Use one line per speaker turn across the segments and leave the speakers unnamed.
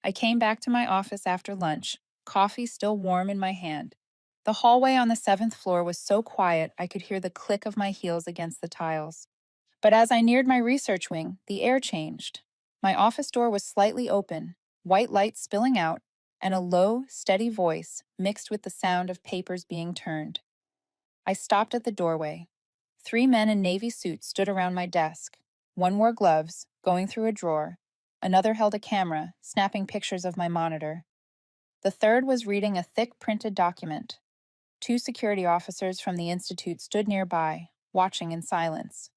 I came back to my office after lunch, coffee still warm in my hand. The hallway on the seventh floor was so quiet I could hear the click of my heels against the tiles. But as I neared my research wing, the air changed. My office door was slightly open, white light spilling out, and a low, steady voice mixed with the sound of papers being turned. I stopped at the doorway. Three men in navy suits stood around my desk. One wore gloves, going through a drawer. Another held a camera, snapping pictures of my monitor. The third was reading a thick printed document. Two security officers from the Institute stood nearby, watching in silence.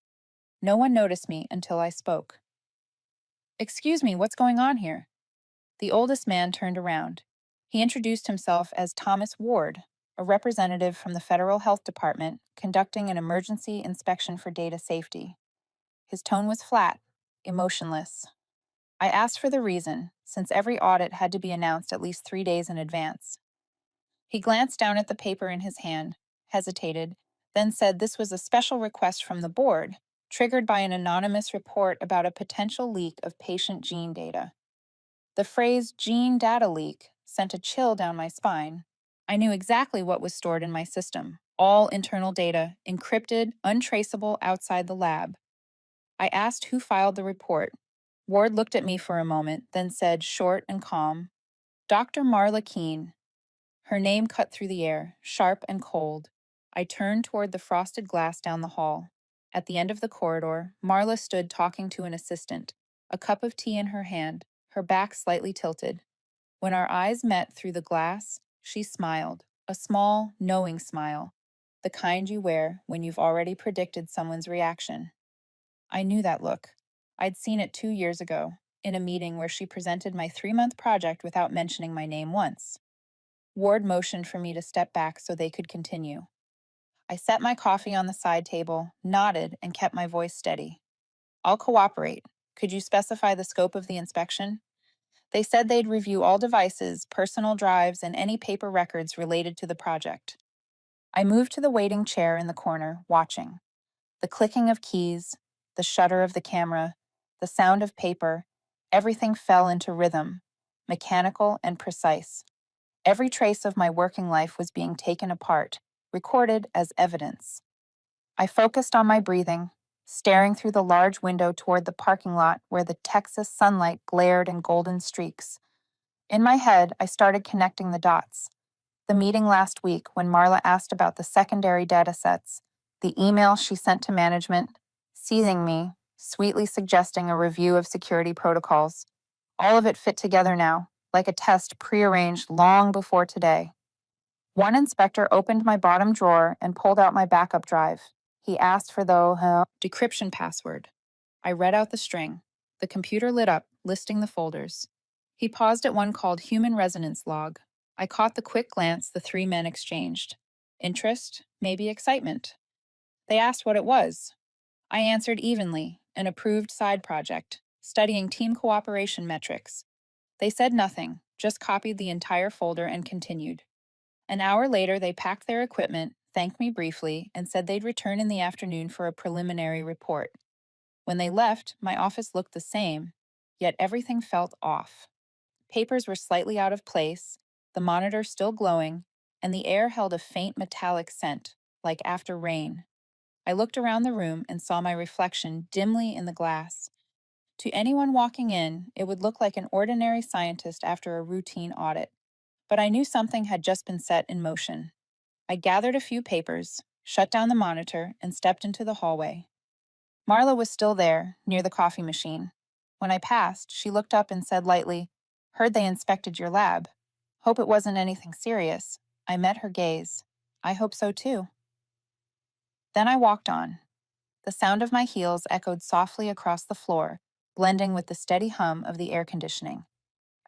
No one noticed me until I spoke. "Excuse me, what's going on here?" The oldest man turned around. He introduced himself as Thomas Ward, a representative from the Federal Health Department conducting an emergency inspection for data safety. His tone was flat, emotionless. I asked for the reason, since every audit had to be announced at least 3 days in advance. He glanced down at the paper in his hand, hesitated, then said this was a special request from the board, triggered by an anonymous report about a potential leak of patient gene data. The phrase gene data leak sent a chill down my spine. I knew exactly what was stored in my system, all internal data, encrypted, untraceable outside the lab. I asked who filed the report. Ward looked at me for a moment, then said, short and calm, "Dr. Marla Keene." Her name cut through the air, sharp and cold. I turned toward the frosted glass down the hall. At the end of the corridor, Marla stood talking to an assistant, a cup of tea in her hand, her back slightly tilted. When our eyes met through the glass, she smiled, a small, knowing smile, the kind you wear when you've already predicted someone's reaction. I knew that look. I'd seen it 2 years ago, in a meeting where she presented my 3-month project without mentioning my name once. Ward motioned for me to step back so they could continue. I set my coffee on the side table, nodded, and kept my voice steady. "I'll cooperate. Could you specify the scope of the inspection?" They said they'd review all devices, personal drives, and any paper records related to the project. I moved to the waiting chair in the corner, watching. The clicking of keys, the shutter of the camera, the sound of paper, everything fell into rhythm, mechanical and precise. Every trace of my working life was being taken apart, recorded as evidence. I focused on my breathing, staring through the large window toward the parking lot where the Texas sunlight glared in golden streaks. In my head, I started connecting the dots. The meeting last week when Marla asked about the secondary data sets, the email she sent to management, seizing me, sweetly suggesting a review of security protocols. All of it fit together now, like a test prearranged long before today. One inspector opened my bottom drawer and pulled out my backup drive. He asked for the decryption password. I read out the string. The computer lit up, listing the folders. He paused at one called Human Resonance Log. I caught the quick glance the three men exchanged. Interest, maybe excitement. They asked what it was. I answered evenly, an approved side project, studying team cooperation metrics. They said nothing, just copied the entire folder and continued. An hour later, they packed their equipment, thanked me briefly, and said they'd return in the afternoon for a preliminary report. When they left, my office looked the same, yet everything felt off. Papers were slightly out of place, the monitor still glowing, and the air held a faint metallic scent, like after rain. I looked around the room and saw my reflection dimly in the glass. To anyone walking in, it would look like an ordinary scientist after a routine audit. But I knew something had just been set in motion. I gathered a few papers, shut down the monitor, and stepped into the hallway. Marla was still there, near the coffee machine. When I passed, she looked up and said lightly, "Heard they inspected your lab. Hope it wasn't anything serious." I met her gaze. "I hope so too." Then I walked on. The sound of my heels echoed softly across the floor, blending with the steady hum of the air conditioning.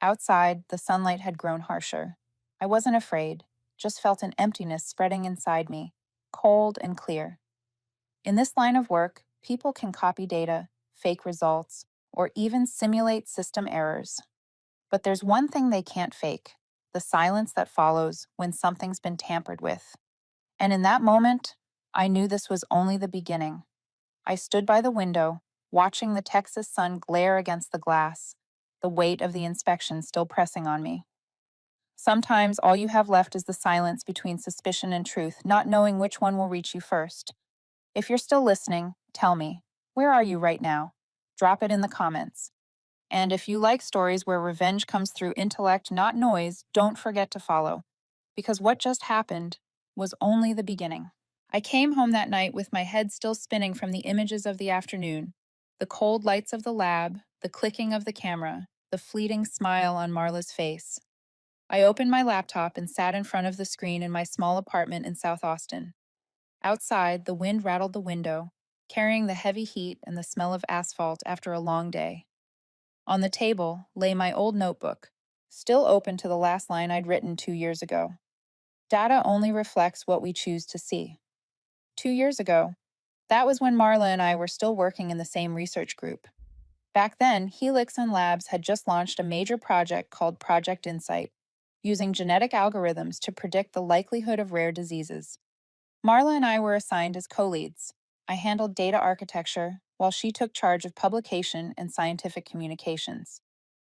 Outside, the sunlight had grown harsher. I wasn't afraid, just felt an emptiness spreading inside me, cold and clear. In this line of work, people can copy data, fake results, or even simulate system errors. But there's one thing they can't fake: the silence that follows when something's been tampered with. And in that moment, I knew this was only the beginning. I stood by the window, watching the Texas sun glare against the glass. the weight of the inspection still pressing on me. Sometimes all you have left is the silence between suspicion and truth, not knowing which one will reach you first. If you're still listening, tell me, where are you right now? Drop it in the comments. And if you like stories where revenge comes through intellect, not noise, don't forget to follow. Because what just happened was only the beginning. I came home that night with my head still spinning from the images of the afternoon, the cold lights of the lab, the clicking of the camera, the fleeting smile on Marla's face. I opened my laptop and sat in front of the screen in my small apartment in South Austin. Outside, the wind rattled the window, carrying the heavy heat and the smell of asphalt after a long day. On the table lay my old notebook, still open to the last line I'd written 2 years ago. Data only reflects what we choose to see. 2 years ago, that was when Marla and I were still working in the same research group. Back then, Helix and Labs had just launched a major project called Project Insight, using genetic algorithms to predict the likelihood of rare diseases. Marla and I were assigned as co-leads. I handled data architecture, while she took charge of publication and scientific communications.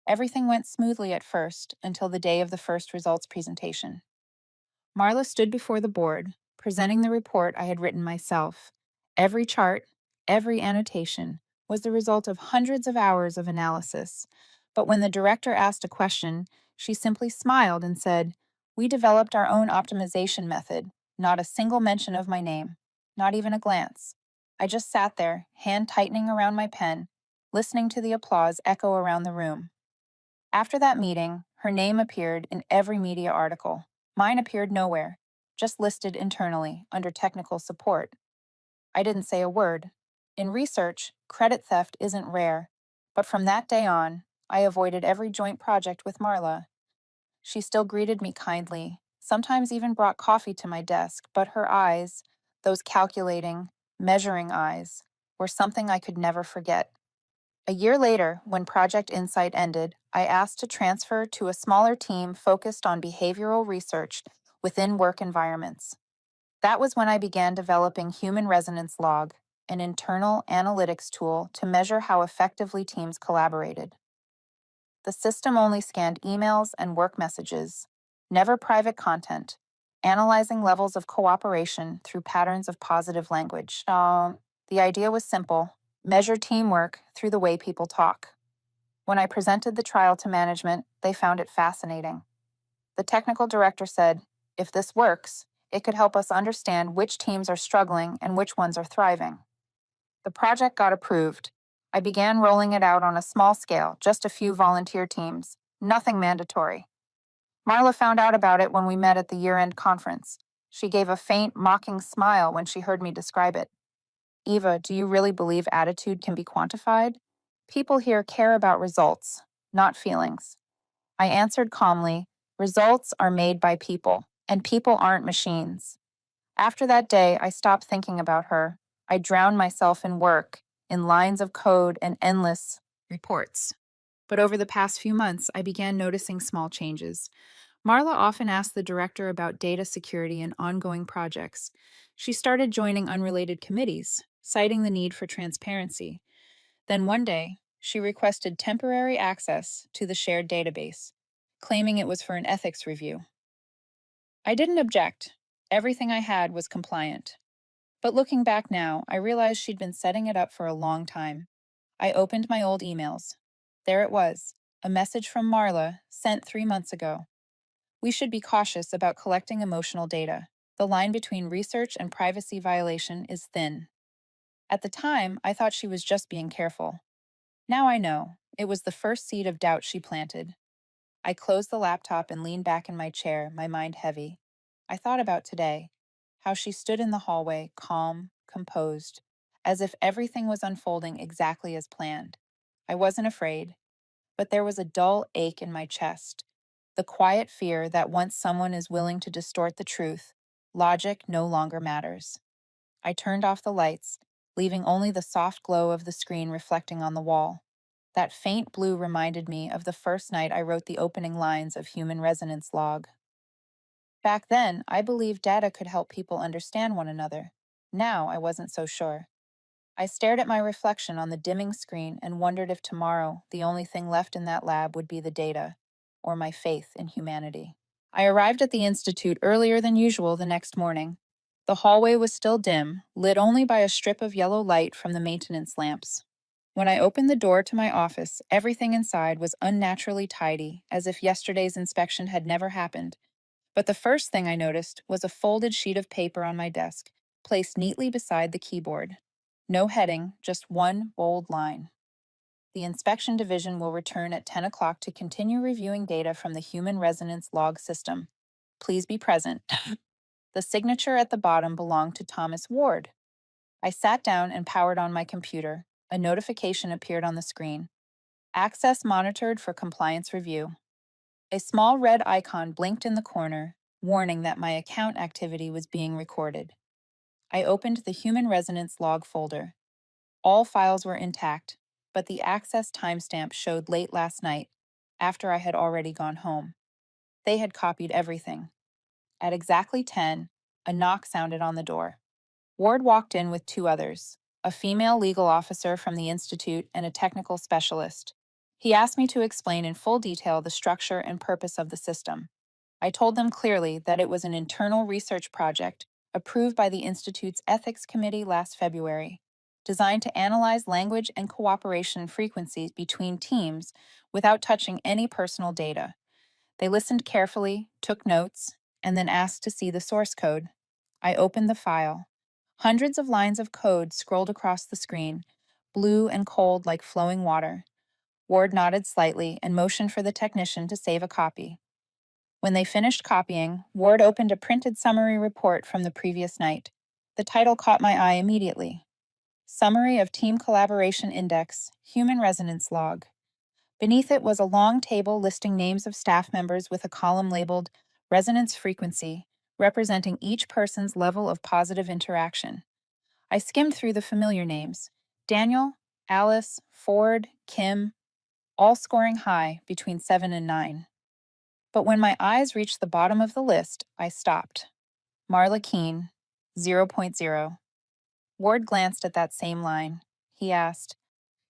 Everything went smoothly at first, until the day of the first results presentation. Marla stood before the board, presenting the report I had written myself. Every chart, every annotation, was the result of hundreds of hours of analysis. But when the director asked a question, she simply smiled and said, "We developed our own optimization method, not a single mention of my name, not even a glance." I just sat there, hand tightening around my pen, listening to the applause echo around the room. After that meeting, her name appeared in every media article. Mine appeared nowhere, just listed internally under technical support. I didn't say a word. In research, credit theft isn't rare, but from that day on, I avoided every joint project with Marla. She still greeted me kindly, sometimes even brought coffee to my desk, but her eyes, those calculating, measuring eyes, were something I could never forget. A year later, when Project Insight ended, I asked to transfer to a smaller team focused on behavioral research within work environments. That was when I began developing Human Resonance Log, an internal analytics tool to measure how effectively teams collaborated. The system only scanned emails and work messages, never private content, analyzing levels of cooperation through patterns of positive language. The idea was simple: measure teamwork through the way people talk. When I presented the trial to management, they found it fascinating. The technical director said, "If this works, it could help us understand which teams are struggling and which ones are thriving." The project got approved. I began rolling it out on a small scale, just a few volunteer teams, nothing mandatory. Marla found out about it when we met at the year-end conference. She gave a faint, mocking smile when she heard me describe it. "Eva, do you really believe attitude can be quantified? People here care about results, not feelings." I answered calmly, "Results are made by people, and people aren't machines." After that day, I stopped thinking about her. I drowned myself in work, in lines of code and endless reports. But over the past few months, I began noticing small changes. Marla often asked the director about data security and ongoing projects. She started joining unrelated committees, citing the need for transparency. Then one day, she requested temporary access to the shared database, claiming it was for an ethics review. I didn't object. Everything I had was compliant. But looking back now, I realized she'd been setting it up for a long time. I opened my old emails. There it was, a message from Marla sent 3 months ago. "We should be cautious about collecting emotional data. The line between research and privacy violation is thin." At the time, I thought she was just being careful. Now I know, it was the first seed of doubt she planted. I closed the laptop and leaned back in my chair, my mind heavy. I thought about today, how she stood in the hallway, calm, composed, as if everything was unfolding exactly as planned. I wasn't afraid, but there was a dull ache in my chest, the quiet fear that once someone is willing to distort the truth, logic no longer matters. I turned off the lights, leaving only the soft glow of the screen reflecting on the wall. That faint blue reminded me of the first night I wrote the opening lines of Human Resonance Log. Back then, I believed data could help people understand one another. Now, I wasn't so sure. I stared at my reflection on the dimming screen and wondered if tomorrow the only thing left in that lab would be the data, or my faith in humanity. I arrived at the Institute earlier than usual the next morning. The hallway was still dim, lit only by a strip of yellow light from the maintenance lamps. When I opened the door to my office, everything inside was unnaturally tidy, as if yesterday's inspection had never happened. But the first thing I noticed was a folded sheet of paper on my desk, placed neatly beside the keyboard. No heading, just one bold line. The inspection division will return at 10 o'clock to continue reviewing data from the human resonance log system. Please be present. The signature at the bottom belonged to Thomas Ward. I sat down and powered on my computer. A notification appeared on the screen. Access monitored for compliance review. A small red icon blinked in the corner, warning that my account activity was being recorded. I opened the human resonance log folder. All files were intact, but the access timestamp showed late last night, after I had already gone home. They had copied everything. At exactly 10, a knock sounded on the door. Ward walked in with two others, a female legal officer from the Institute and a technical specialist. He asked me to explain in full detail the structure and purpose of the system. I told them clearly that it was an internal research project approved by the Institute's Ethics Committee last February, designed to analyze language and cooperation frequencies between teams without touching any personal data. They listened carefully, took notes, and then asked to see the source code. I opened the file. Hundreds of lines of code scrolled across the screen, blue and cold like flowing water. Ward nodded slightly and motioned for the technician to save a copy. When they finished copying, Ward opened a printed summary report from the previous night. The title caught my eye immediately. Summary of Team Collaboration Index, Human Resonance Log. Beneath it was a long table listing names of staff members with a column labeled Resonance Frequency, representing each person's level of positive interaction. I skimmed through the familiar names: Daniel, Alice, Ford, Kim, all scoring high between 7 and 9. But when my eyes reached the bottom of the list, I stopped. Marla Keene, zero point 0. Ward glanced at that same line. He asked,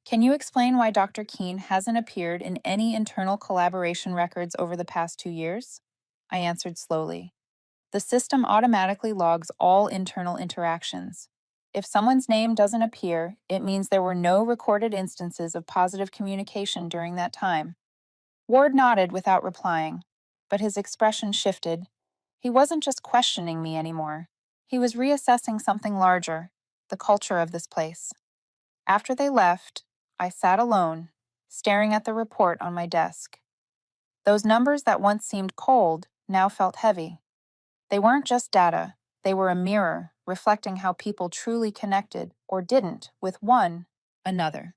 "Can you explain why Dr. Keene hasn't appeared in any internal collaboration records over the past 2 years?" I answered slowly. The system automatically logs all internal interactions. If someone's name doesn't appear, it means there were no recorded instances of positive communication during that time. Ward nodded without replying, but his expression shifted. He wasn't just questioning me anymore. He was reassessing something larger, the culture of this place. After they left, I sat alone, staring at the report on my desk. Those numbers that once seemed cold now felt heavy. They weren't just data, they were a mirror reflecting how people truly connected, or didn't, with one another.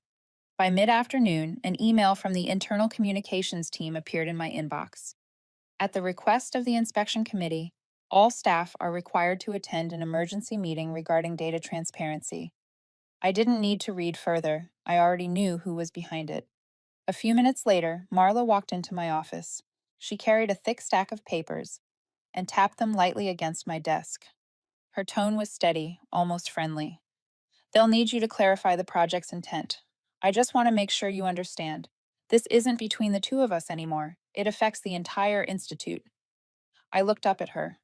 By mid-afternoon, an email from the internal communications team appeared in my inbox. At the request of the inspection committee, all staff are required to attend an emergency meeting regarding data transparency. I didn't need to read further. I already knew who was behind it. A few minutes later, Marla walked into my office. She carried a thick stack of papers and tapped them lightly against my desk. Her tone was steady, almost friendly. "They'll need you to clarify the project's intent. I just want to make sure you understand. This isn't between the two of us anymore. It affects the entire institute." I looked up at her.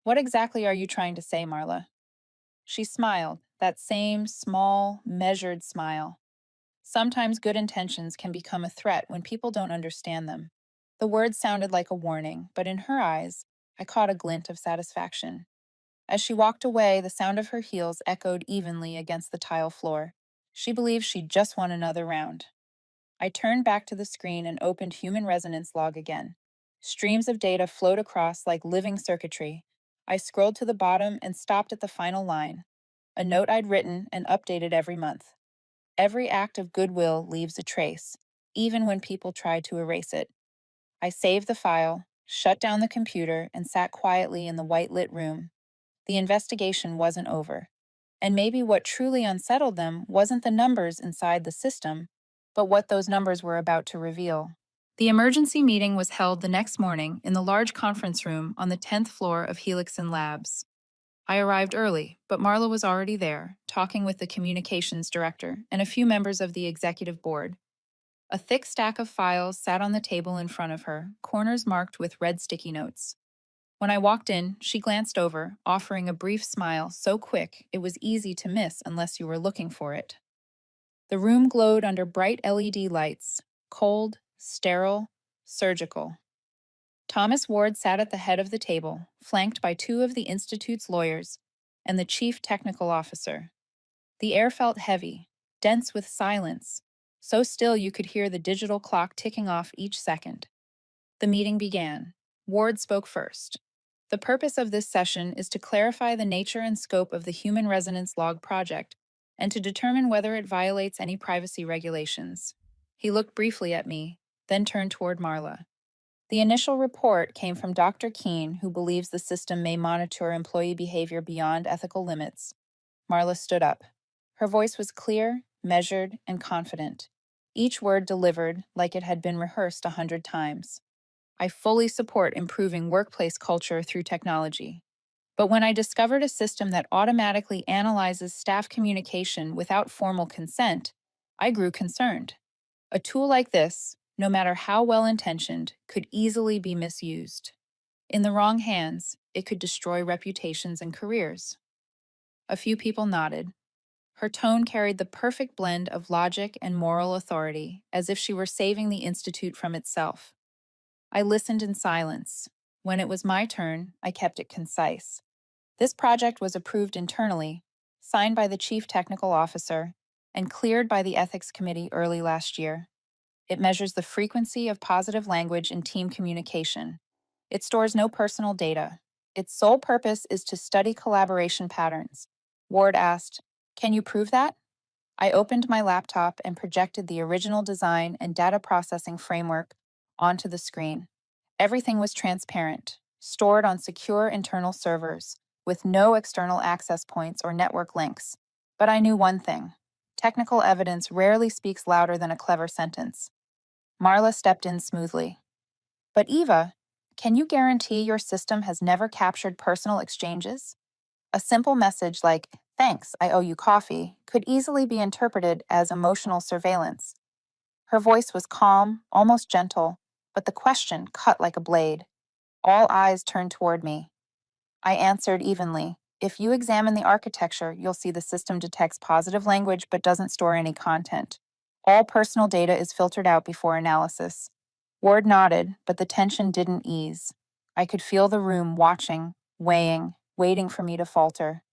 "What exactly are you trying to say, Marla?" She smiled, that same small, measured smile. Sometimes good intentions can become a threat when people don't understand them. The words sounded like a warning, but in her eyes, I caught a glint of satisfaction. As she walked away, the sound of her heels echoed evenly against the tile floor. She believed she'd just won another round. I turned back to the screen and opened Human Resonance Log again. Streams of data flowed across like living circuitry. I scrolled to the bottom and stopped at the final line, a note I'd written and updated every month. Every act of goodwill leaves a trace, even when people try to erase it. I saved the file, shut down the computer, and sat quietly in the white-lit room. The investigation wasn't over. And maybe what truly unsettled them wasn't the numbers inside the system, but what those numbers were about to reveal. The emergency meeting was held the next morning in the large conference room on the 10th floor of Helixon Labs. I arrived early, but Marla was already there, talking with the communications director and a few members of the executive board. A thick stack of files sat on the table in front of her, corners marked with red sticky notes. When I walked in, she glanced over, offering a brief smile so quick it was easy to miss unless you were looking for it. The room glowed under bright LED lights, cold, sterile, surgical. Thomas Ward sat at the head of the table, flanked by two of the Institute's lawyers and the chief technical officer. The air felt heavy, dense with silence, so still you could hear the digital clock ticking off each second. The meeting began. Ward spoke first. The purpose of this session is to clarify the nature and scope of the Human Resonance Log project and to determine whether it violates any privacy regulations. He looked briefly at me, then turned toward Marla. The initial report came from Dr. Keene, who believes the system may monitor employee behavior beyond ethical limits. Marla stood up. Her voice was clear, measured, and confident, each word delivered like it had been rehearsed 100 times. I fully support improving workplace culture through technology. But when I discovered a system that automatically analyzes staff communication without formal consent, I grew concerned. A tool like this, no matter how well intentioned, could easily be misused. In the wrong hands, it could destroy reputations and careers. A few people nodded. Her tone carried the perfect blend of logic and moral authority, as if she were saving the Institute from itself. I listened in silence. When it was my turn, I kept it concise. This project was approved internally, signed by the chief technical officer, and cleared by the ethics committee early last year. It measures the frequency of positive language in team communication. It stores no personal data. Its sole purpose is to study collaboration patterns. Ward asked, "Can you prove that?" I opened my laptop and projected the original design and data processing framework onto the screen. Everything was transparent, stored on secure internal servers, with no external access points or network links. But I knew one thing: technical evidence rarely speaks louder than a clever sentence. Marla stepped in smoothly. "But Eva, can you guarantee your system has never captured personal exchanges?" A simple message like, "Thanks, I owe you coffee," could easily be interpreted as emotional surveillance. Her voice was calm, almost gentle, but the question cut like a blade. All eyes turned toward me. I answered evenly. "If you examine the architecture, you'll see the system detects positive language but doesn't store any content. All personal data is filtered out before analysis." Ward nodded, but the tension didn't ease. I could feel the room watching, weighing, waiting for me to falter.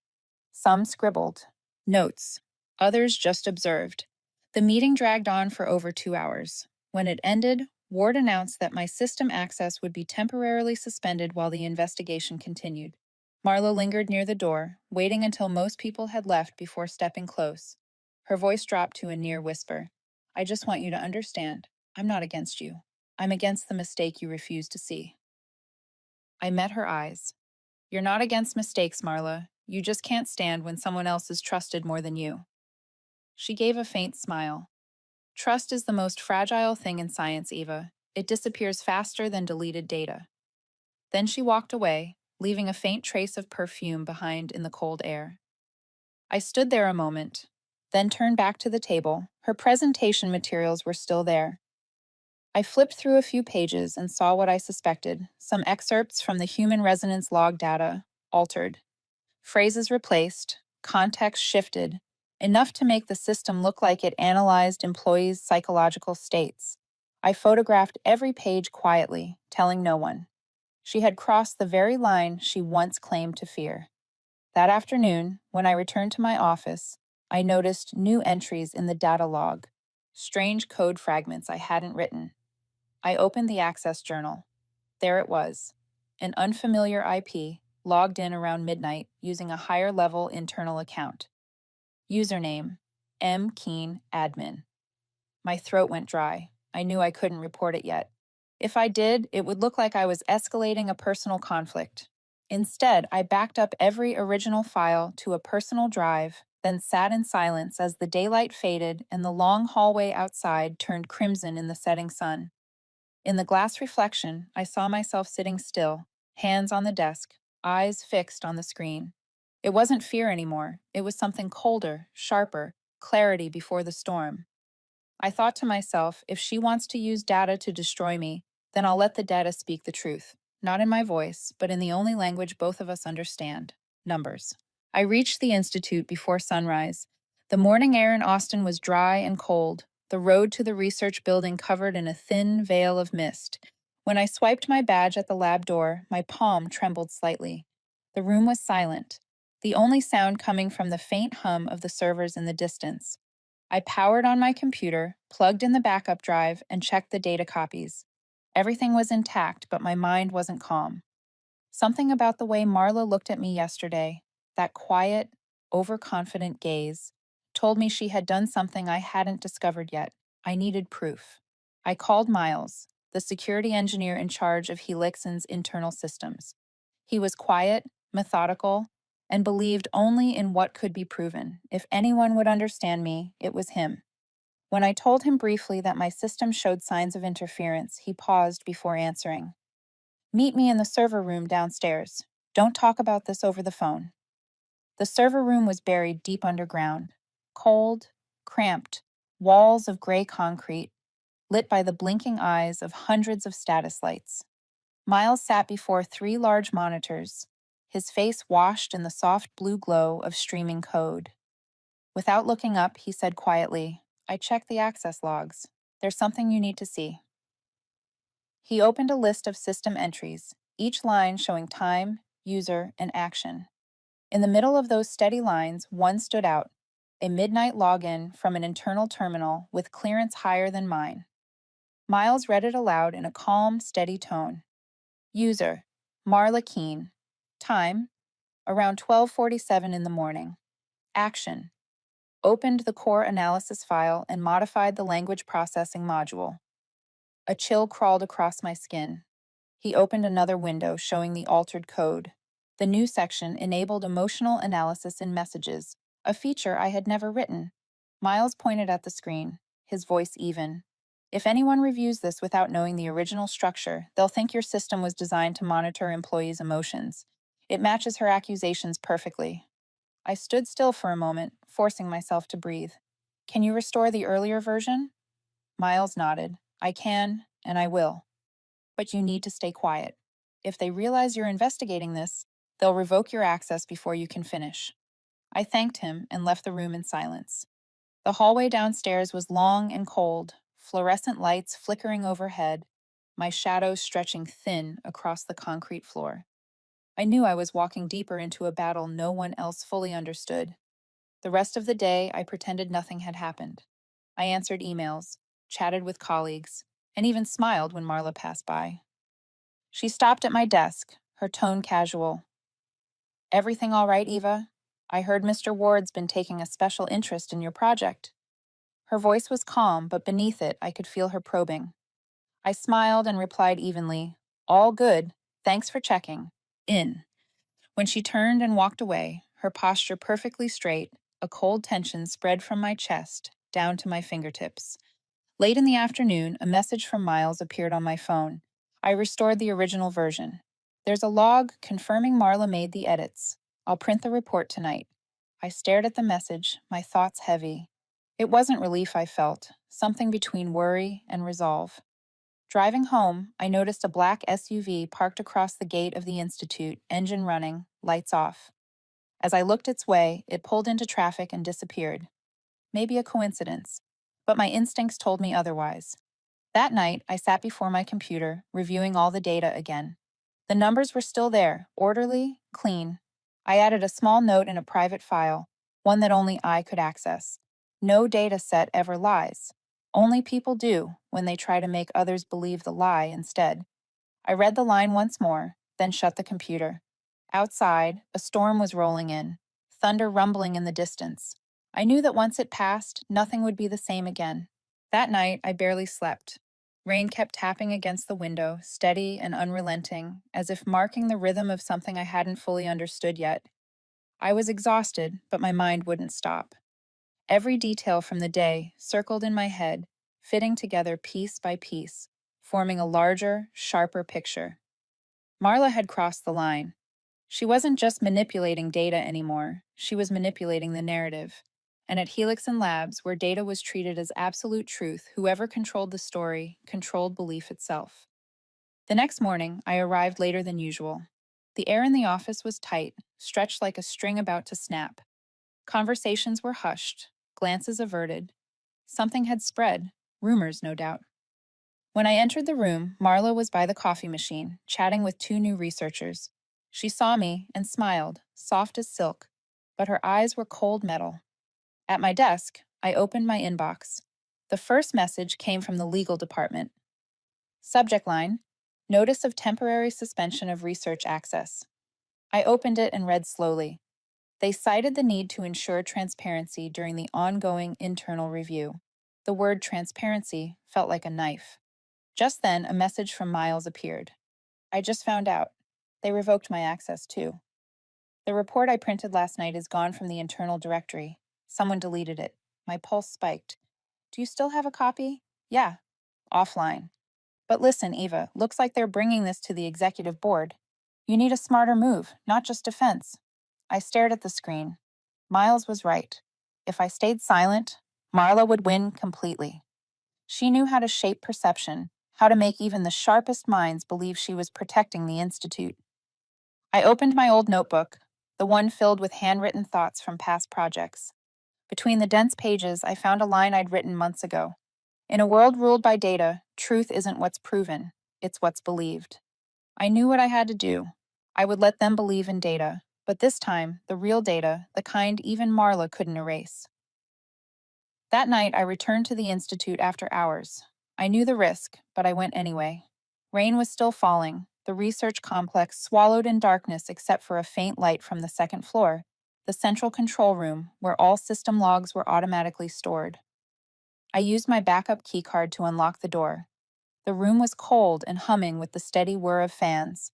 Some scribbled notes. Others just observed. The meeting dragged on for over 2 hours. When it ended, Ward announced that my system access would be temporarily suspended while the investigation continued. Marla lingered near the door, waiting until most people had left before stepping close. Her voice dropped to a near whisper. "I just want you to understand. I'm not against you. I'm against the mistake you refuse to see." I met her eyes. "You're not against mistakes, Marla. You just can't stand when someone else is trusted more than you." She gave a faint smile. "Trust is the most fragile thing in science, Eva. It disappears faster than deleted data." Then she walked away, leaving a faint trace of perfume behind in the cold air. I stood there a moment, then turned back to the table. Her presentation materials were still there. I flipped through a few pages and saw what I suspected: some excerpts from the human resonance log data, altered. Phrases replaced, context shifted, enough to make the system look like it analyzed employees' psychological states. I photographed every page quietly, telling no one. She had crossed the very line she once claimed to fear. That afternoon, when I returned to my office, I noticed new entries in the data log, strange code fragments I hadn't written. I opened the Access Journal. There it was, an unfamiliar IP, logged in around midnight using a higher-level internal account. Username: M. Keen Admin. My throat went dry. I knew I couldn't report it yet. If I did, it would look like I was escalating a personal conflict. Instead, I backed up every original file to a personal drive, then sat in silence as the daylight faded and the long hallway outside turned crimson in the setting sun. In the glass reflection, I saw myself sitting still, hands on the desk, eyes fixed on the screen. It wasn't fear anymore. It was something colder, sharper, clarity before the storm. I thought to myself, if she wants to use data to destroy me, then I'll let the data speak the truth. Not in my voice, but in the only language both of us understand: numbers. I reached the Institute before sunrise. The morning air in Austin was dry and cold, the road to the research building covered in a thin veil of mist. When I swiped my badge at the lab door, my palm trembled slightly. The room was silent, the only sound coming from the faint hum of the servers in the distance. I powered on my computer, plugged in the backup drive, and checked the data copies. Everything was intact, but my mind wasn't calm. Something about the way Marla looked at me yesterday, that quiet, overconfident gaze, told me she had done something I hadn't discovered yet. I needed proof. I called Miles, the security engineer in charge of Helixon's internal systems. He was quiet, methodical, and believed only in what could be proven. If anyone would understand me, it was him. When I told him briefly that my system showed signs of interference, he paused before answering. Meet me in the server room downstairs. Don't talk about this over the phone. The server room was buried deep underground. Cold, cramped, walls of gray concrete, lit by the blinking eyes of hundreds of status lights. Miles sat before 3 large monitors, his face washed in the soft blue glow of streaming code. Without looking up, he said quietly, I checked the access logs. There's something you need to see. He opened a list of system entries, each line showing time, user, and action. In the middle of those steady lines, one stood out, a midnight login from an internal terminal with clearance higher than mine. Miles read it aloud in a calm, steady tone. User, Marla Keene. Time, around 12:47 in the morning. Action, opened the core analysis file and modified the language processing module. A chill crawled across my skin. He opened another window showing the altered code. The new section enabled emotional analysis in messages, a feature I had never written. Miles pointed at the screen, his voice even. If anyone reviews this without knowing the original structure, they'll think your system was designed to monitor employees' emotions. It matches her accusations perfectly. I stood still for a moment, forcing myself to breathe. Can you restore the earlier version? Miles nodded. I can, and I will. But you need to stay quiet. If they realize you're investigating this, they'll revoke your access before you can finish. I thanked him and left the room in silence. The hallway downstairs was long and cold, fluorescent lights flickering overhead, my shadows stretching thin across the concrete floor. I knew I was walking deeper into a battle no one else fully understood. The rest of the day, I pretended nothing had happened. I answered emails, chatted with colleagues, and even smiled when Marla passed by. She stopped at my desk, her tone casual. Everything all right, Eva? I heard Mr. Ward's been taking a special interest in your project. Her voice was calm, but beneath it, I could feel her probing. I smiled and replied evenly, all good, thanks for checking. In. When she turned and walked away, her posture perfectly straight, a cold tension spread from my chest down to my fingertips. Late in the afternoon, a message from Miles appeared on my phone. I restored the original version. There's a log confirming Marla made the edits. I'll print the report tonight. I stared at the message, my thoughts heavy. It wasn't relief I felt, something between worry and resolve. Driving home, I noticed a black SUV parked across the gate of the Institute, engine running, lights off. As I looked its way, it pulled into traffic and disappeared. Maybe a coincidence, but my instincts told me otherwise. That night, I sat before my computer, reviewing all the data again. The numbers were still there, orderly, clean. I added a small note in a private file, one that only I could access. No data set ever lies. Only people do when they try to make others believe the lie instead. I read the line once more, then shut the computer. Outside, a storm was rolling in, thunder rumbling in the distance. I knew that once it passed, nothing would be the same again. That night, I barely slept. Rain kept tapping against the window, steady and unrelenting, as if marking the rhythm of something I hadn't fully understood yet. I was exhausted, but my mind wouldn't stop. Every detail from the day circled in my head, fitting together piece by piece, forming a larger, sharper picture. Marla had crossed the line. She wasn't just manipulating data anymore, she was manipulating the narrative. And at Helix and Labs, where data was treated as absolute truth, whoever controlled the story controlled belief itself. The next morning, I arrived later than usual. The air in the office was tight, stretched like a string about to snap. Conversations were hushed, glances averted. Something had spread, rumors, no doubt. When I entered the room, Marla was by the coffee machine, chatting with two new researchers. She saw me and smiled, soft as silk, but her eyes were cold metal. At my desk, I opened my inbox. The first message came from the legal department. Subject line: Notice of temporary suspension of research access. I opened it and read slowly. They cited the need to ensure transparency during the ongoing internal review. The word transparency felt like a knife. Just then, a message from Miles appeared. I just found out. They revoked my access, too. The report I printed last night is gone from the internal directory. Someone deleted it. My pulse spiked. Do you still have a copy? Yeah. Offline. But listen, Eva, looks like they're bringing this to the executive board. You need a smarter move, not just defense. I stared at the screen. Miles was right. If I stayed silent, Marla would win completely. She knew how to shape perception, how to make even the sharpest minds believe she was protecting the Institute. I opened my old notebook, the one filled with handwritten thoughts from past projects. Between the dense pages, I found a line I'd written months ago. In a world ruled by data, truth isn't what's proven, it's what's believed. I knew what I had to do. I would let them believe in data, but this time, the real data, the kind even Marla couldn't erase. That night, I returned to the Institute after hours. I knew the risk, but I went anyway. Rain was still falling, the research complex swallowed in darkness except for a faint light from the second floor, the central control room, where all system logs were automatically stored. I used my backup keycard to unlock the door. The room was cold and humming with the steady whir of fans.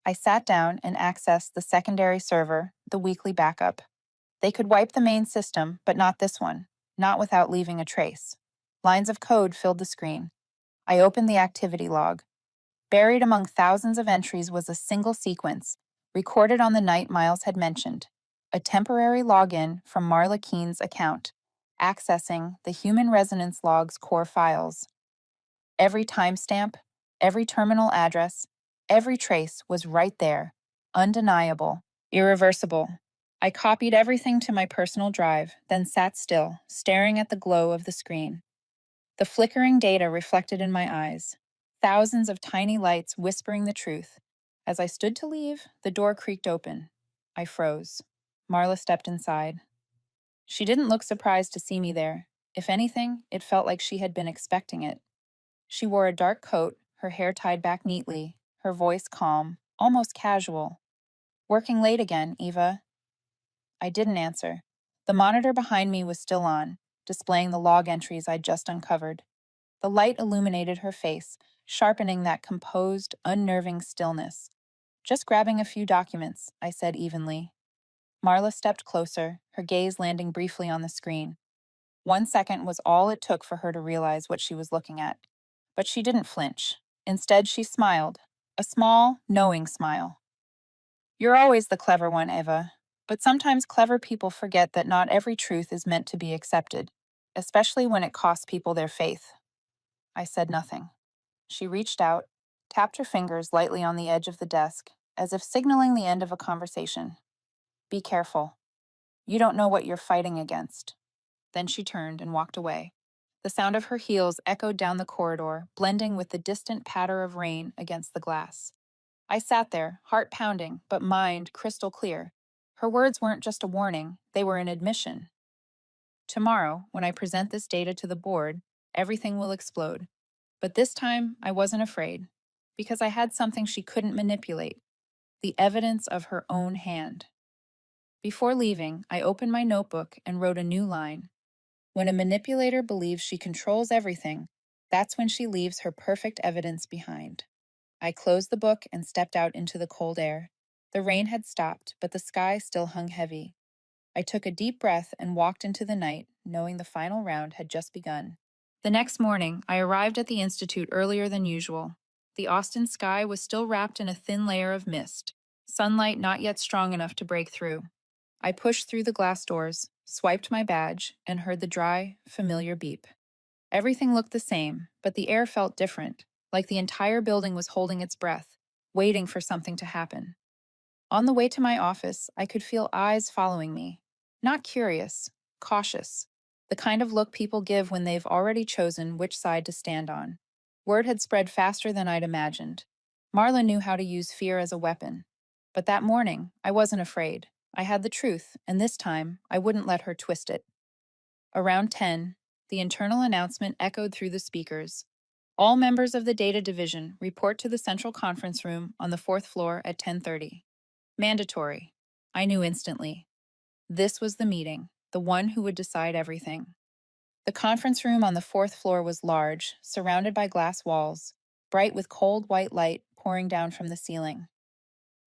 I sat down and accessed the secondary server, the weekly backup. They could wipe the main system, but not this one, not without leaving a trace. Lines of code filled the screen. I opened the activity log. Buried among thousands of entries was a single sequence, recorded on the night Miles had mentioned. A temporary login from Marla Keene's account, accessing the Human Resonance Log's core files. Every timestamp, every terminal address, every trace was right there, undeniable, irreversible. I copied everything to my personal drive, then sat still, staring at the glow of the screen. The flickering data reflected in my eyes, thousands of tiny lights whispering the truth. As I stood to leave, the door creaked open. I froze. Marla stepped inside. She didn't look surprised to see me there. If anything, it felt like she had been expecting it. She wore a dark coat, her hair tied back neatly, her voice calm, almost casual. Working late again, Eva? I didn't answer. The monitor behind me was still on, displaying the log entries I'd just uncovered. The light illuminated her face, sharpening that composed, unnerving stillness. Just grabbing a few documents, I said evenly. Marla stepped closer, her gaze landing briefly on the screen. 1 second was all it took for her to realize what she was looking at. But she didn't flinch. Instead, she smiled, a small, knowing smile. You're always the clever one, Eva. But sometimes clever people forget that not every truth is meant to be accepted, especially when it costs people their faith. I said nothing. She reached out, tapped her fingers lightly on the edge of the desk, as if signaling the end of a conversation. Be careful. You don't know what you're fighting against. Then she turned and walked away. The sound of her heels echoed down the corridor, blending with the distant patter of rain against the glass. I sat there, heart pounding, but mind crystal clear. Her words weren't just a warning, they were an admission. Tomorrow, when I present this data to the board, everything will explode. But this time, I wasn't afraid, because I had something she couldn't manipulate, the evidence of her own hand. Before leaving, I opened my notebook and wrote a new line. When a manipulator believes she controls everything, that's when she leaves her perfect evidence behind. I closed the book and stepped out into the cold air. The rain had stopped, but the sky still hung heavy. I took a deep breath and walked into the night, knowing the final round had just begun. The next morning, I arrived at the Institute earlier than usual. The Austin sky was still wrapped in a thin layer of mist. sunlight not yet strong enough to break through. I pushed through the glass doors, swiped my badge, and heard the dry, familiar beep. Everything looked the same, but the air felt different, like the entire building was holding its breath, waiting for something to happen. On the way to my office, I could feel eyes following me. Not curious, cautious. The kind of look people give when they've already chosen which side to stand on. Word had spread faster than I'd imagined. Marla knew how to use fear as a weapon. But that morning, I wasn't afraid. I had the truth, and this time, I wouldn't let her twist it. Around 10, the internal announcement echoed through the speakers. All members of the data division report to the central conference room on the fourth floor at 10:30. Mandatory. I knew instantly. This was the meeting, the one who would decide everything. The conference room on the fourth floor was large, surrounded by glass walls, bright with cold white light pouring down from the ceiling.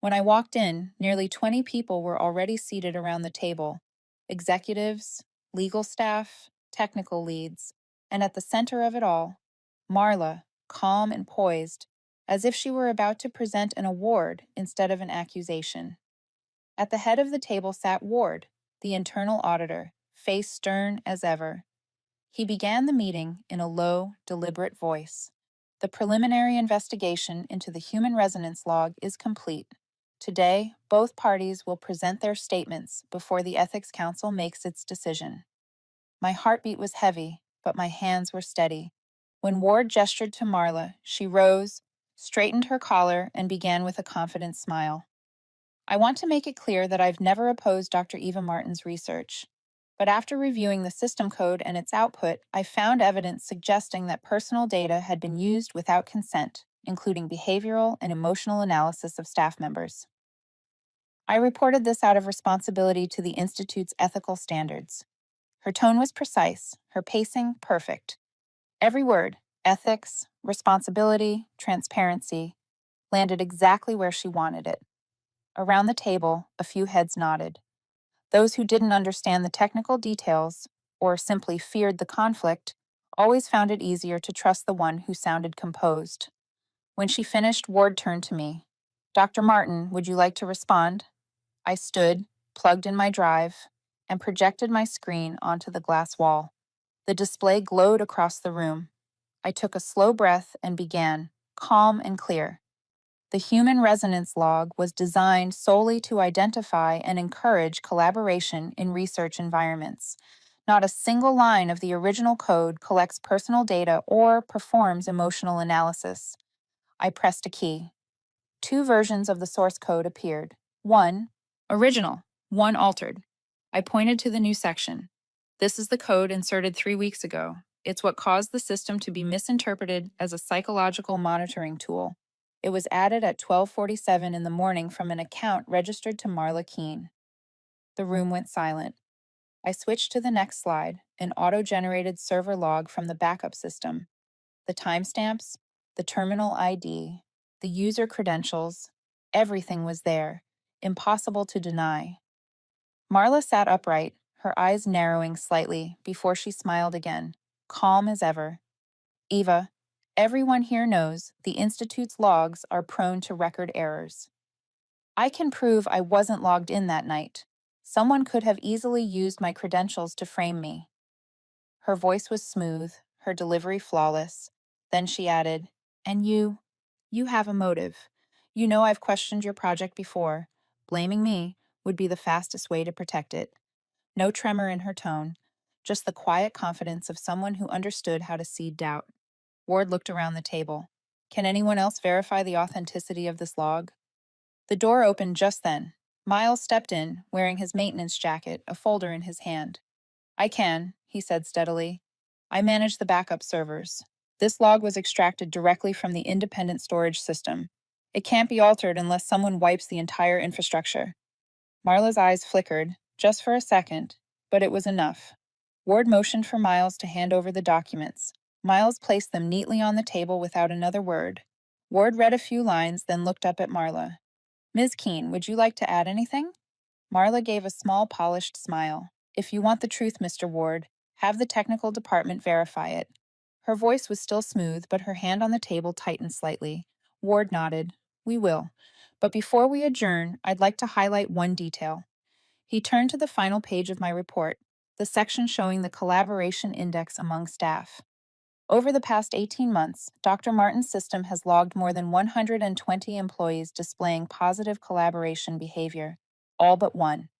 When I walked in, nearly 20 people were already seated around the table: executives, legal staff, technical leads, and at the center of it all, Marla, calm and poised, as if she were about to present an award instead of an accusation. At the head of the table sat Ward, the internal auditor, face stern as ever. He began the meeting in a low, deliberate voice. The preliminary investigation into the human resonance log is complete. Today, both parties will present their statements before the Ethics Council makes its decision. My heartbeat was heavy, but my hands were steady. When Ward gestured to Marla, she rose, straightened her collar, and began with a confident smile. I want to make it clear that I've never opposed Dr. Eva Martin's research. But after reviewing the system code and its output, I found evidence suggesting that personal data had been used without consent, including behavioral and emotional analysis of staff members. I reported this out of responsibility to the Institute's ethical standards. Her tone was precise, her pacing perfect. Every word, ethics, responsibility, transparency, landed exactly where she wanted it. Around the table, a few heads nodded. Those who didn't understand the technical details, or simply feared the conflict, always found it easier to trust the one who sounded composed. When she finished, Ward turned to me. "Dr. Martin, would you like to respond?" I stood, plugged in my drive, and projected my screen onto the glass wall. The display glowed across the room. I took a slow breath and began, calm and clear. The human resonance log was designed solely to identify and encourage collaboration in research environments. Not a single line of the original code collects personal data or performs emotional analysis. I pressed a key. Two versions of the source code appeared. One, original, one altered. I pointed to the new section. This is the code inserted 3 weeks ago. It's what caused the system to be misinterpreted as a psychological monitoring tool. It was added at 12:47 in the morning from an account registered to Marla Keene. The room went silent. I switched to the next slide, an auto-generated server log from the backup system. The timestamps, the terminal ID, the user credentials, everything was there, impossible to deny. Marla sat upright, her eyes narrowing slightly before she smiled again, calm as ever. "Eva, everyone here knows the Institute's logs are prone to record errors. I can prove I wasn't logged in that night. Someone could have easily used my credentials to frame me." Her voice was smooth, her delivery flawless. Then she added, "And you have a motive. You know I've questioned your project before. Blaming me would be the fastest way to protect it." No tremor in her tone, just the quiet confidence of someone who understood how to seed doubt. Ward looked around the table. "Can anyone else verify the authenticity of this log?" The door opened just then. Miles stepped in, wearing his maintenance jacket, a folder in his hand. "I can," he said steadily. "I manage the backup servers. This log was extracted directly from the independent storage system. It can't be altered unless someone wipes the entire infrastructure." Marla's eyes flickered, just for a second, but it was enough. Ward motioned for Miles to hand over the documents. Miles placed them neatly on the table without another word. Ward read a few lines, then looked up at Marla. "Ms. Keene, would you like to add anything?" Marla gave a small, polished smile. "If you want the truth, Mr. Ward, have the technical department verify it." Her voice was still smooth, but her hand on the table tightened slightly. Ward nodded. "We will. But before we adjourn, I'd like to highlight one detail. He turned to the final page of my report, the section showing the collaboration index among staff. Over the past 18 months, Dr. Martin's system has logged more than 120 employees displaying positive collaboration behavior, all but one.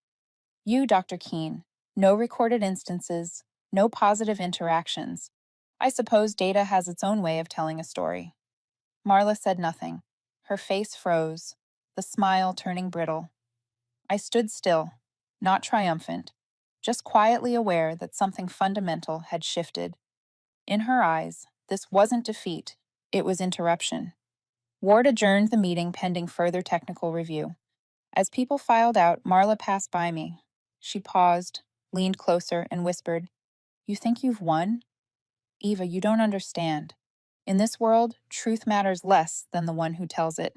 You, Dr. Keene. No recorded instances, no positive interactions. I suppose data has its own way of telling a story. Marla said nothing. Her face froze, the smile turning brittle. I stood still, not triumphant, just quietly aware that something fundamental had shifted. In her eyes, this wasn't defeat, it was interruption. Ward adjourned the meeting pending further technical review. As people filed out, Marla passed by me. She paused, leaned closer, and whispered, "You think you've won? Eva, you don't understand. In this world, truth matters less than the one who tells it."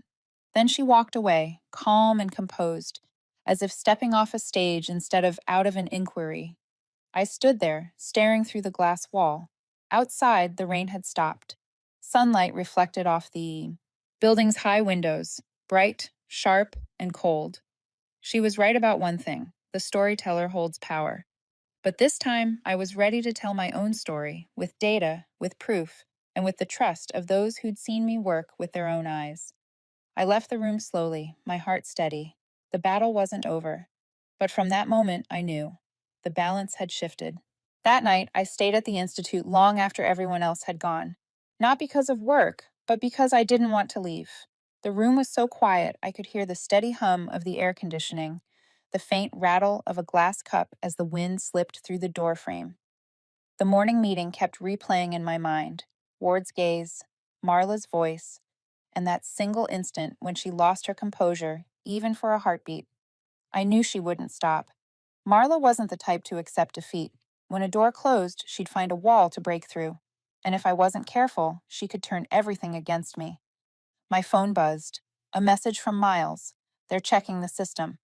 Then she walked away, calm and composed, as if stepping off a stage instead of out of an inquiry. I stood there, staring through the glass wall. Outside, the rain had stopped. Sunlight reflected off the building's high windows, bright, sharp, and cold. She was right about one thing: the storyteller holds power. But this time, I was ready to tell my own story, with data, with proof, and with the trust of those who'd seen me work with their own eyes. I left the room slowly, my heart steady. The battle wasn't over. But from that moment, I knew. The balance had shifted. That night, I stayed at the Institute long after everyone else had gone. Not because of work, but because I didn't want to leave. The room was so quiet, I could hear the steady hum of the air conditioning, the faint rattle of a glass cup as the wind slipped through the door frame. The morning meeting kept replaying in my mind: Ward's gaze, Marla's voice, and that single instant when she lost her composure, even for a heartbeat. I knew she wouldn't stop. Marla wasn't the type to accept defeat. When a door closed, she'd find a wall to break through. And if I wasn't careful, she could turn everything against me. My phone buzzed. A message from Miles. They're checking the system.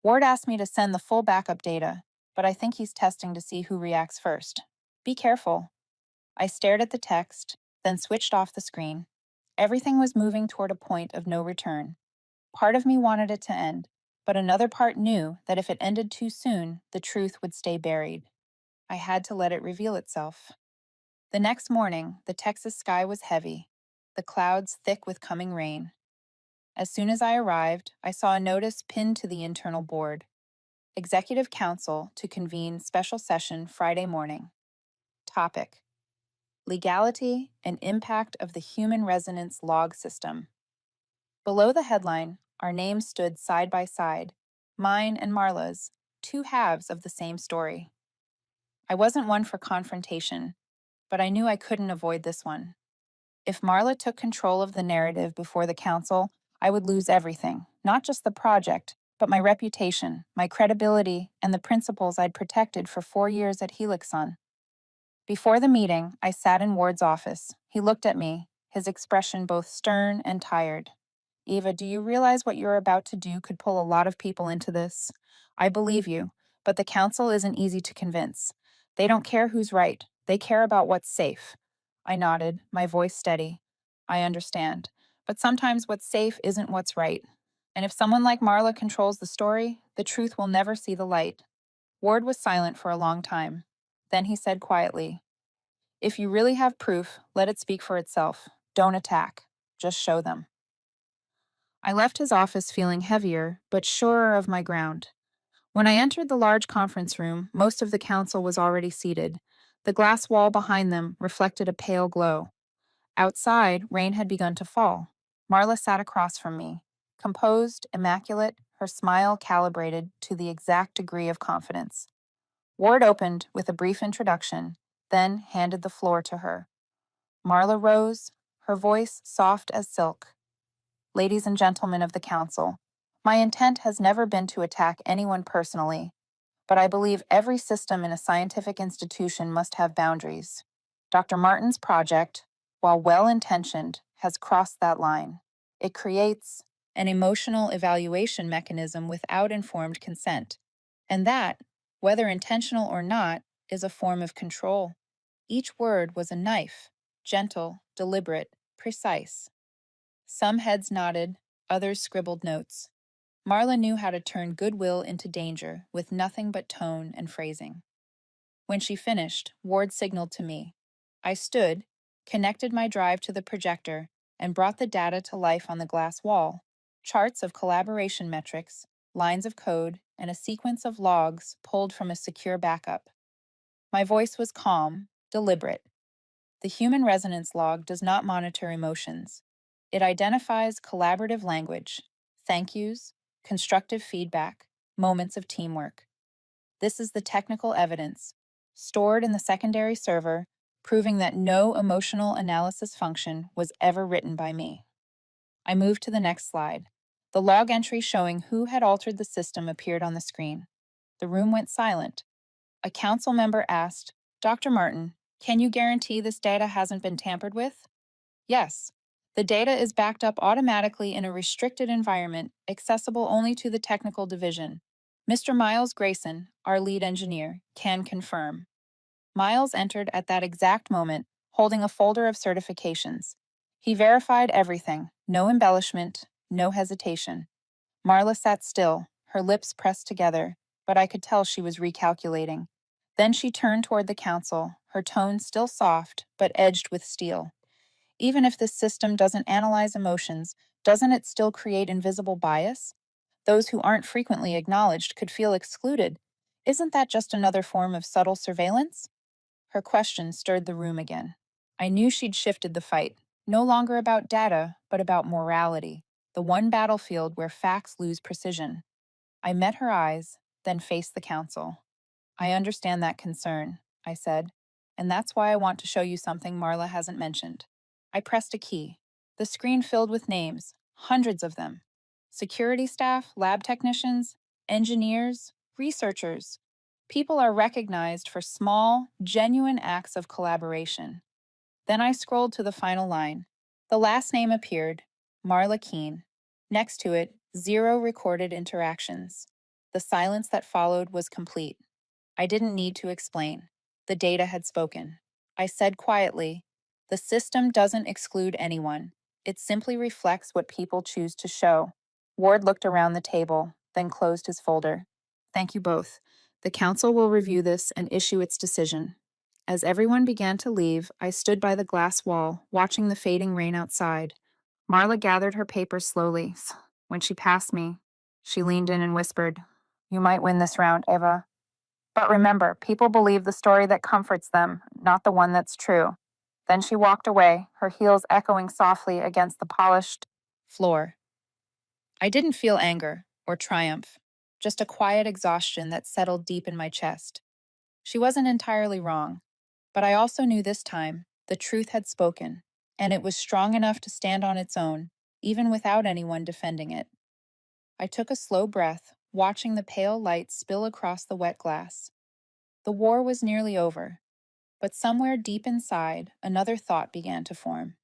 Ward asked me to send the full backup data, but I think he's testing to see who reacts first. Be careful. I stared at the text, then switched off the screen. Everything was moving toward a point of no return. Part of me wanted it to end, but another part knew that if it ended too soon, the truth would stay buried. I had to let it reveal itself. The next morning, the Texas sky was heavy, the clouds thick with coming rain. As soon as I arrived, I saw a notice pinned to the internal board: Executive Council to convene special session Friday morning. Topic: Legality and impact of the human resonance log system. Below the headline, our names stood side by side, mine and Marla's, two halves of the same story. I wasn't one for confrontation, but I knew I couldn't avoid this one. If Marla took control of the narrative before the council, I would lose everything, not just the project, but my reputation, my credibility, and the principles I'd protected for 4 years at Helixon. Before the meeting, I sat in Ward's office. He looked at me, his expression both stern and tired. "Eva, do you realize what you're about to do could pull a lot of people into this? I believe you, but the council isn't easy to convince. They don't care who's right. They care about what's safe." I nodded, my voice steady. "I understand, but sometimes what's safe isn't what's right. And if someone like Marla controls the story, the truth will never see the light." Ward was silent for a long time. Then he said quietly, "If you really have proof, let it speak for itself. Don't attack. Just show them." I left his office feeling heavier, but surer of my ground. When I entered the large conference room, most of the council was already seated. The glass wall behind them reflected a pale glow. Outside, rain had begun to fall. Marla sat across from me, composed, immaculate, her smile calibrated to the exact degree of confidence. Ward opened with a brief introduction, then handed the floor to her. Marla rose, her voice soft as silk. "Ladies and gentlemen of the council, my intent has never been to attack anyone personally, but I believe every system in a scientific institution must have boundaries. Dr. Martin's project, while well-intentioned, has crossed that line. It creates an emotional evaluation mechanism without informed consent, and that, whether intentional or not, is a form of control. Each word was a knife, gentle, deliberate, precise." Some heads nodded, others scribbled notes. Marla knew how to turn goodwill into danger with nothing but tone and phrasing. When she finished, Ward signaled to me. I stood, connected my drive to the projector, and brought the data to life on the glass wall. Charts of collaboration metrics, lines of code, and a sequence of logs pulled from a secure backup. My voice was calm, deliberate. The human resonance log does not monitor emotions. It identifies collaborative language, thank yous, constructive feedback, moments of teamwork. This is the technical evidence, stored in the secondary server, proving that no emotional analysis function was ever written by me. I moved to the next slide. The log entry showing who had altered the system appeared on the screen. The room went silent. A council member asked, Dr. Martin, can you guarantee this data hasn't been tampered with? Yes. The data is backed up automatically in a restricted environment, accessible only to the technical division. Mr. Miles Grayson, our lead engineer, can confirm. Miles entered at that exact moment, holding a folder of certifications. He verified everything, no embellishment, no hesitation. Marla sat still, her lips pressed together, but I could tell she was recalculating. Then she turned toward the council, her tone still soft, but edged with steel. Even if this system doesn't analyze emotions, doesn't it still create invisible bias? Those who aren't frequently acknowledged could feel excluded. Isn't that just another form of subtle surveillance? Her question stirred the room again. I knew she'd shifted the fight, no longer about data, but about morality, the one battlefield where facts lose precision. I met her eyes, then faced the council. I understand that concern, I said, and that's why I want to show you something Marla hasn't mentioned. I pressed a key. The screen filled with names, hundreds of them. Security staff, lab technicians, engineers, researchers. People are recognized for small, genuine acts of collaboration. Then I scrolled to the final line. The last name appeared, Marla Keene. Next to it, 0 recorded interactions. The silence that followed was complete. I didn't need to explain. The data had spoken. I said quietly, the system doesn't exclude anyone. It simply reflects what people choose to show. Ward looked around the table, then closed his folder. Thank you both. The council will review this and issue its decision. As everyone began to leave, I stood by the glass wall, watching the fading rain outside. Marla gathered her papers slowly. When she passed me, she leaned in and whispered, You might win this round, Eva. But remember, people believe the story that comforts them, not the one that's true. Then she walked away, her heels echoing softly against the polished floor. I didn't feel anger or triumph, just a quiet exhaustion that settled deep in my chest. She wasn't entirely wrong, but I also knew this time the truth had spoken, and it was strong enough to stand on its own, even without anyone defending it. I took a slow breath, watching the pale light spill across the wet glass. The war was nearly over, but somewhere deep inside, another thought began to form.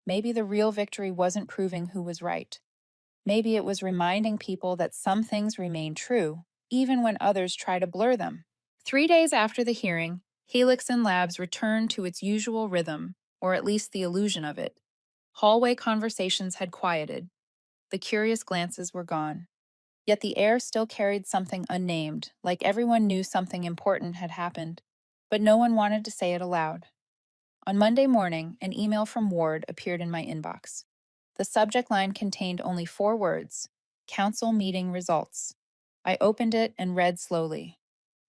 Maybe the real victory wasn't proving who was right. Maybe it was reminding people that some things remain true, even when others try to blur them. 3 days after the hearing, Helix and Labs returned to its usual rhythm, or at least the illusion of it. Hallway conversations had quieted. The curious glances were gone. Yet the air still carried something unnamed, like everyone knew something important had happened, but no one wanted to say it aloud. On Monday morning, an email from Ward appeared in my inbox. The subject line contained only 4 words, Council Meeting Results. I opened it and read slowly.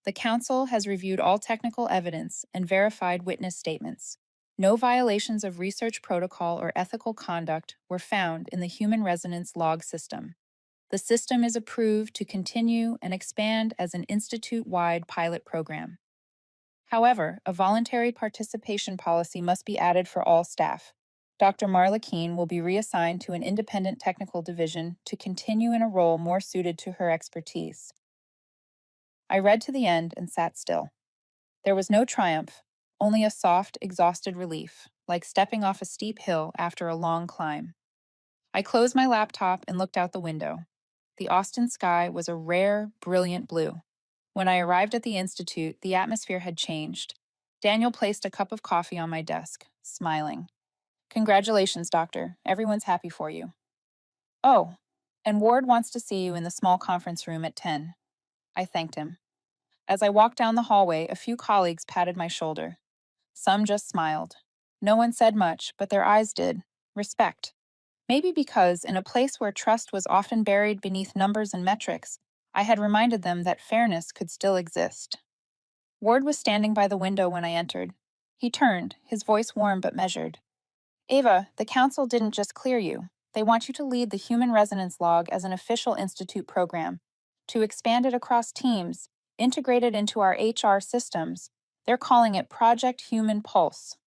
The Council has reviewed all technical evidence and verified witness statements. No violations of research protocol or ethical conduct were found in the human resonance log system. The system is approved to continue and expand as an institute-wide pilot program. However, a voluntary participation policy must be added for all staff. Dr. Marla Keene will be reassigned to an independent technical division to continue in a role more suited to her expertise. I read to the end and sat still. There was no triumph, only a soft, exhausted relief, like stepping off a steep hill after a long climb. I closed my laptop and looked out the window. The Austin sky was a rare, brilliant blue. When I arrived at the Institute, the atmosphere had changed. Daniel placed a cup of coffee on my desk, smiling. Congratulations, doctor. Everyone's happy for you. Oh, and Ward wants to see you in the small conference room at 10. I thanked him. As I walked down the hallway, a few colleagues patted my shoulder. Some just smiled. No one said much, but their eyes did. Respect. Maybe because, in a place where trust was often buried beneath numbers and metrics, I had reminded them that fairness could still exist. Ward was standing by the window when I entered. He turned, his voice warm but measured. Ava, the council didn't just clear you. They want you to lead the Human Resonance Log as an official institute program, to expand it across teams, integrate it into our HR systems. They're calling it Project Human Pulse.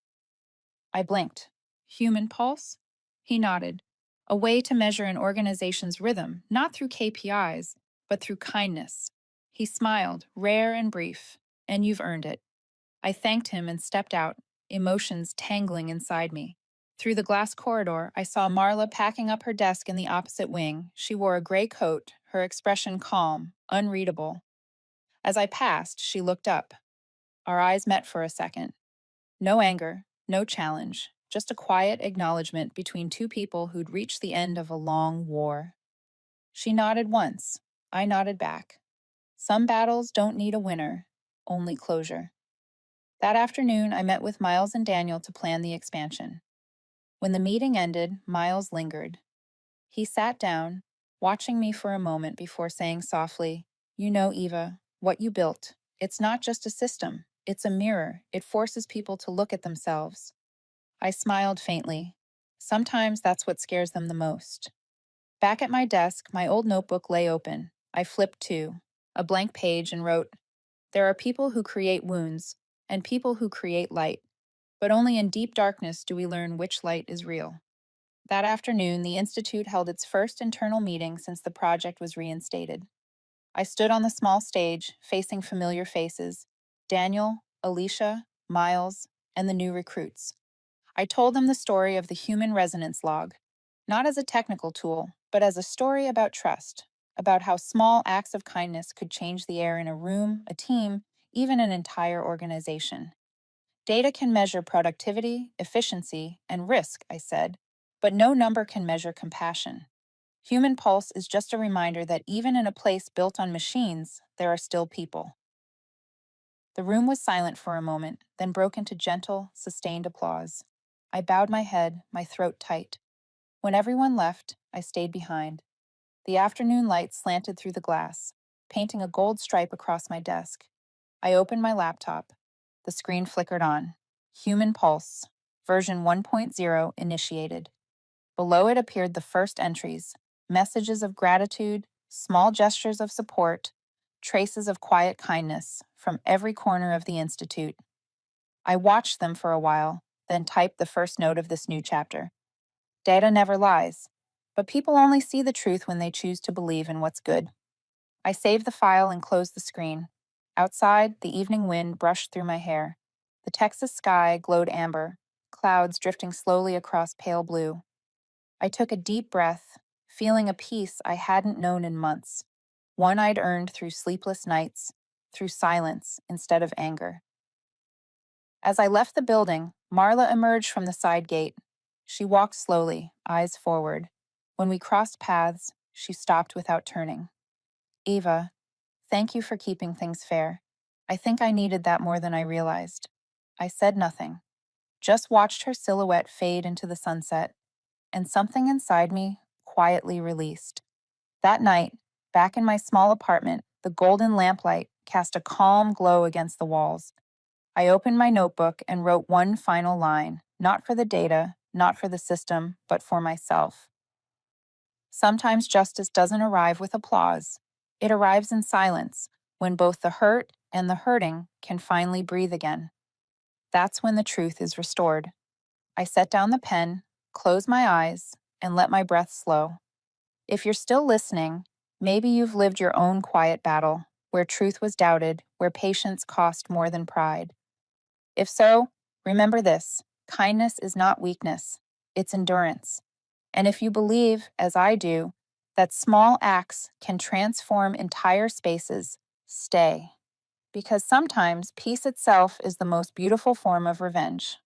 I blinked. Human Pulse? He nodded. A way to measure an organization's rhythm, not through KPIs, but through kindness. He smiled, rare and brief. And you've earned it. I thanked him and stepped out, emotions tangling inside me. Through the glass corridor, I saw Marla packing up her desk in the opposite wing. She wore a gray coat, her expression calm, unreadable. As I passed, she looked up. Our eyes met for a second. No anger, no challenge, just a quiet acknowledgement between two people who'd reached the end of a long war. She nodded once. I nodded back. Some battles don't need a winner, only closure. That afternoon, I met with Miles and Daniel to plan the expansion. When the meeting ended, Miles lingered. He sat down, watching me for a moment before saying softly, "You know, Eva, what you built, it's not just a system, it's a mirror. It forces people to look at themselves." I smiled faintly. Sometimes that's what scares them the most. Back at my desk, my old notebook lay open. I flipped to a blank page and wrote, "There are people who create wounds, and people who create light. But only in deep darkness do we learn which light is real." That afternoon, the Institute held its first internal meeting since the project was reinstated. I stood on the small stage, facing familiar faces: Daniel, Alicia, Miles, and the new recruits. I told them the story of the Human Resonance Log, not as a technical tool, but as a story about trust, about how small acts of kindness could change the air in a room, a team, even an entire organization. Data can measure productivity, efficiency, and risk, I said, but no number can measure compassion. Human Pulse is just a reminder that even in a place built on machines, there are still people. The room was silent for a moment, then broke into gentle, sustained applause. I bowed my head, my throat tight. When everyone left, I stayed behind. The afternoon light slanted through the glass, painting a gold stripe across my desk. I opened my laptop. The screen flickered on. Human Pulse, version 1.0 initiated. Below it appeared the first entries: messages of gratitude, small gestures of support, traces of quiet kindness from every corner of the Institute. I watched them for a while, then typed the first note of this new chapter. Data never lies, but people only see the truth when they choose to believe in what's good. I saved the file and closed the screen. Outside, the evening wind brushed through my hair. The Texas sky glowed amber, clouds drifting slowly across pale blue. I took a deep breath, feeling a peace I hadn't known in months, one I'd earned through sleepless nights, through silence instead of anger. As I left the building, Marla emerged from the side gate. She walked slowly, eyes forward. When we crossed paths, she stopped without turning. "Eva, thank you for keeping things fair. I think I needed that more than I realized." I said nothing, just watched her silhouette fade into the sunset, and something inside me quietly released. That night, back in my small apartment, the golden lamplight cast a calm glow against the walls. I opened my notebook and wrote one final line, not for the data, not for the system, but for myself. Sometimes justice doesn't arrive with applause. It arrives in silence, when both the hurt and the hurting can finally breathe again. That's when the truth is restored. I set down the pen, closed my eyes, and let my breath slow. If you're still listening, maybe you've lived your own quiet battle, where truth was doubted, where patience cost more than pride. If so, remember this: kindness is not weakness, it's endurance. And if you believe, as I do, that small acts can transform entire spaces, stay. Because sometimes peace itself is the most beautiful form of revenge.